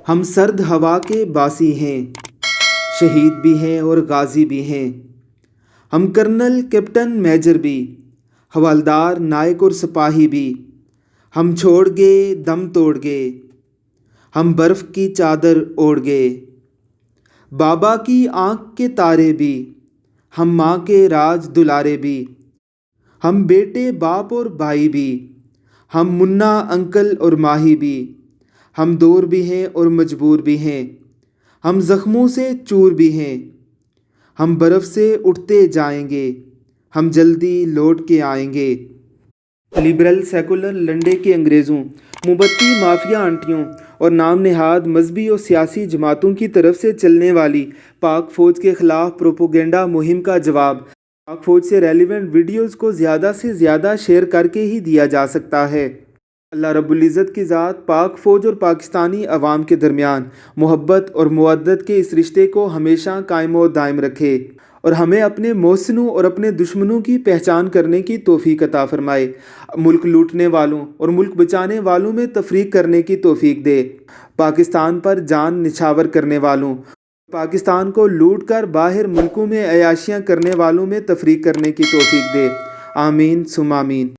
ہم سرد ہوا کے باسی ہیں، شہید بھی ہیں اور غازی بھی ہیں۔ ہم کرنل، کیپٹن، میجر بھی، حوالدار، نائک اور سپاہی بھی۔ ہم چھوڑ گئے، دم توڑ گئے، ہم برف کی چادر اوڑھ گئے۔ بابا کی آنکھ کے تارے بھی، ہم ماں کے راج دلارے بھی۔ ہم بیٹے، باپ اور بھائی بھی، ہم منا، انکل اور ماہی بھی۔ ہم دور بھی ہیں اور مجبور بھی ہیں، ہم زخموں سے چور بھی ہیں۔ ہم برف سے اٹھتے جائیں گے، ہم جلدی لوٹ کے آئیں گے۔ لبرل، سیکولر، لنڈے کے انگریزوں، مومبتی مافیا آنٹیوں اور نام نہاد مذہبی اور سیاسی جماعتوں کی طرف سے چلنے والی پاک فوج کے خلاف پروپیگنڈا مہم کا جواب پاک فوج سے ریلیونٹ ویڈیوز کو زیادہ سے زیادہ شیئر کر کے ہی دیا جا سکتا ہے۔ اللہ رب العزت کی ذات پاک فوج اور پاکستانی عوام کے درمیان محبت اور مودت کے اس رشتے کو ہمیشہ قائم و دائم رکھے اور ہمیں اپنے محسنوں اور اپنے دشمنوں کی پہچان کرنے کی توفیق عطا فرمائے۔ ملک لوٹنے والوں اور ملک بچانے والوں میں تفریق کرنے کی توفیق دے۔ پاکستان پر جان نچھاور کرنے والوں، پاکستان کو لوٹ کر باہر ملکوں میں عیاشیاں کرنے والوں میں تفریق کرنے کی توفیق دے۔ آمین ثم آمین۔